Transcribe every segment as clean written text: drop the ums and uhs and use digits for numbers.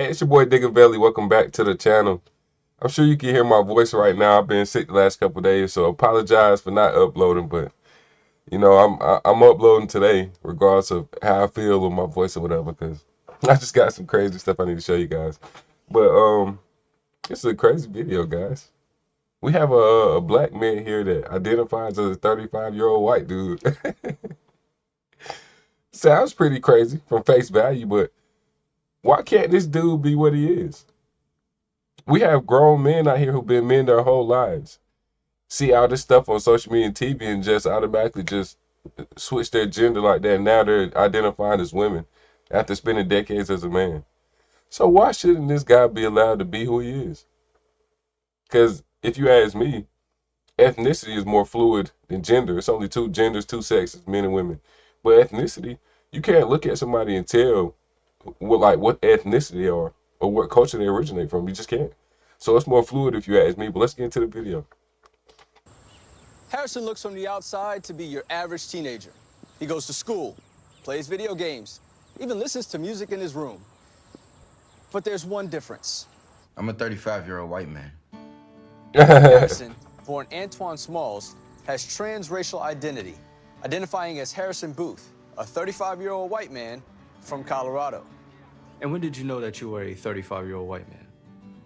Hey, it's your boy Diggaveli. Welcome back to the channel. I'm sure you can hear my voice right now. I've been sick the last couple of days, so apologize for not uploading. But I'm uploading today, regardless of how I feel with my voice or whatever, because I just got some crazy stuff I need to show you guys. But it's a crazy video, guys. We have a black man here that identifies as a 35-year-old white dude. Sounds pretty crazy from face value, but why can't this dude be what he is? We have grown men out here who've been men their whole lives. See all this stuff on social media and TV and just automatically just switch their gender like that. Now they're identifying as women after spending decades as a man. So why shouldn't this guy be allowed to be who he is? Because if you ask me, ethnicity is more fluid than gender. It's only two genders, two sexes, men and women. But ethnicity, you can't look at somebody and tell what ethnicity they are or what culture they originate from. You just can't. So it's more fluid if you ask me. But let's get into the video. Harrison looks from the outside to be your average teenager. He goes to school, plays video games, even listens to music in his room. But there's one difference. I'm a 35-year-old white man. Harrison, born Antoine Smalls, has transracial identity, identifying as Harrison Booth, a 35-year-old white man from Colorado. And when did you know that you were a 35-year-old white man?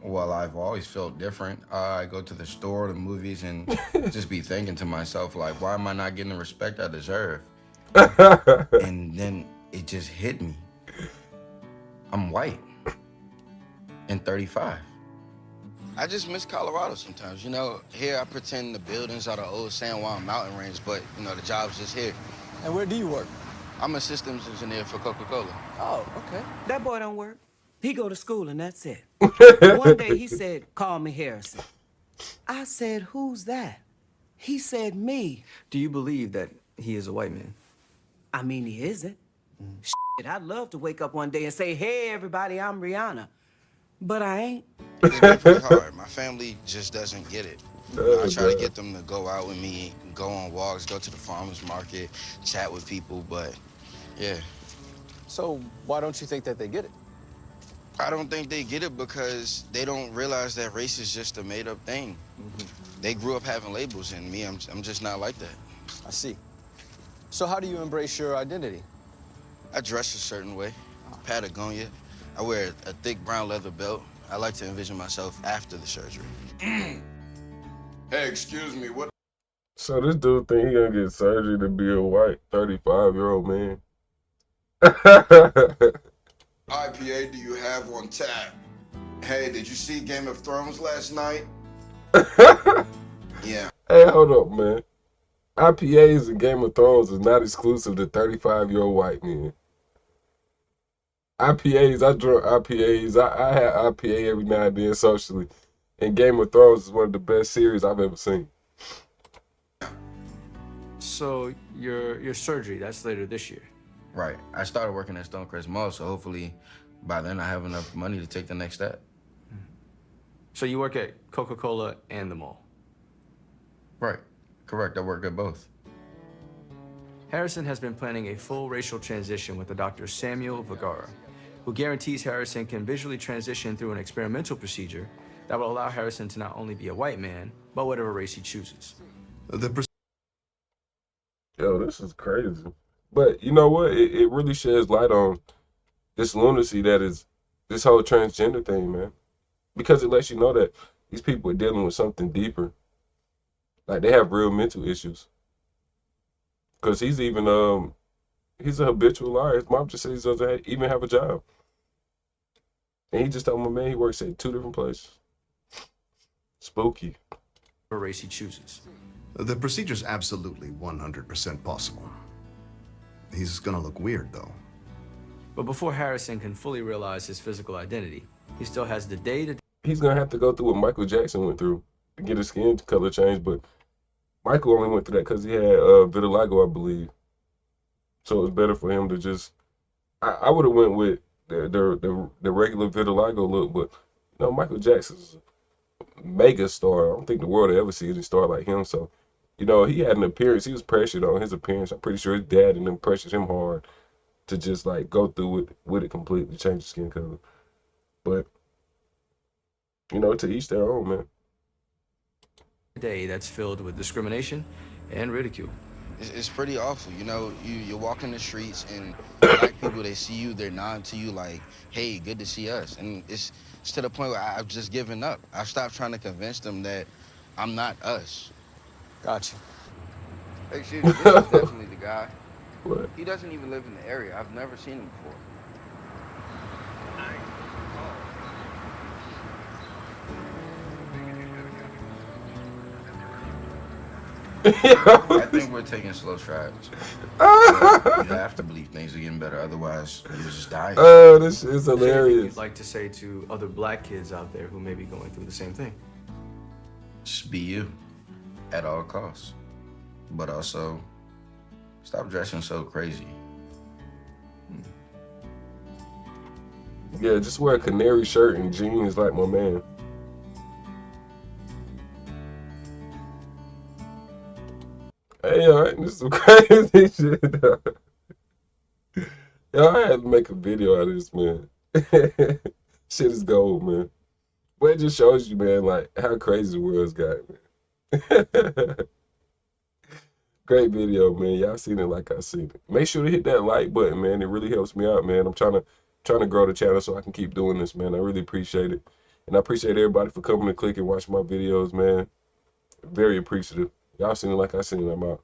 Well, I've always felt different. I go to the store, the movies, and just be thinking to myself, like, why am I not getting the respect I deserve? And then it just hit me. I'm white and 35. I just miss Colorado sometimes. You know, here I pretend the buildings are the old San Juan mountain range, but, you know, the job's just here. And where do you work? I'm a systems engineer for Coca-Cola. Oh, okay. That boy don't work. He go to school and that's it. One day he said, call me Harrison. I said, who's that? He said, me. Do you believe that he is a white man? I mean, he isn't. Shit, I'd love to wake up one day and say, hey, everybody, I'm Rihanna. But I ain't. It's been pretty hard. My family just doesn't get it. You know, I try to get them to go out with me, go on walks, go to the farmer's market, chat with people, but yeah. So why don't you think that they get it? I don't think they get it because they don't realize that race is just a made-up thing. They grew up having labels, and me, I'm just not like that. I see. So how do you embrace your identity? I dress a certain way, Patagonia. I wear a thick brown leather belt. I like to envision myself after the surgery. Hey, excuse me, what? So this dude think he gonna get surgery to be a white 35-year-old man. IPA do you have on tap? Hey, did you see Game of Thrones last night? Yeah. Hey, hold up, man. IPAs and Game of Thrones is not exclusive to 35-year-old white men. IPAs, I drink IPAs. I have IPA every now and then socially. And Game of Thrones is one of the best series I've ever seen. So your surgery, that's later this year. Right. I started working at Stonecrest Mall, so hopefully by then I have enough money to take the next step. So you work at Coca-Cola and the mall. Right. Correct. I work at both. Harrison has been planning a full racial transition with the Dr. Samuel Vergara, who guarantees Harrison can visually transition through an experimental procedure that will allow Harrison to not only be a white man, but whatever race he chooses. Yo, this is crazy. But you know what? It really sheds light on this lunacy that is this whole transgender thing, man. Because it lets you know that these people are dealing with something deeper. Like they have real mental issues. Because he's even he's a habitual liar. His mom just said he doesn't even have a job. And he just told my man he works at 2 different places. Spooky. Whatever race he chooses. The procedure's absolutely 100% possible. He's gonna look weird, though. But before Harrison can fully realize his physical identity, he still has the day to He's going to have to go through what Michael Jackson went through to get his skin color changed. But Michael only went through that because he had vitiligo, I believe. So it was better for him to just... I would have went with the regular vitiligo look, but you know, Michael Jackson's a mega star. I don't think the world will ever see any star like him. So, you know, he had an appearance. He was pressured on his appearance. I'm pretty sure his dad and them pressured him hard to just like go through with it completely, change his skin color. But to each their own, man. Day that's filled with discrimination and ridicule. It's pretty awful. You walk in the streets and black people, they see you, they're nodding to you like, hey, good to see us. And it's to the point where I've just given up. I've stopped trying to convince them that I'm not us. Gotcha. Hey, excuse me, this is definitely the guy. What? He doesn't even live in the area. I've never seen him before. I think we're taking slow strides. You have to believe things are getting better, otherwise you're just dying. Oh, this is Is there anything hilarious. you'd like to say to other black kids out there who may be going through the same thing? Just be you at all costs. But also, stop dressing so crazy. Yeah, just wear a canary shirt and jeans like my man. Hey, all right, this is some crazy shit. Yo, I had to make a video out of this, man. Shit is gold, man. But it just shows you, man, like how crazy the world's got, man. Great video, man. Y'all seen it like I seen it. Make sure to hit that like button, man. It really helps me out, man. I'm trying to grow the channel so I can keep doing this, man. I really appreciate it. And I appreciate everybody for coming to click and watch my videos, man. Very appreciative. Y'all seen it like I seen it. I'm out.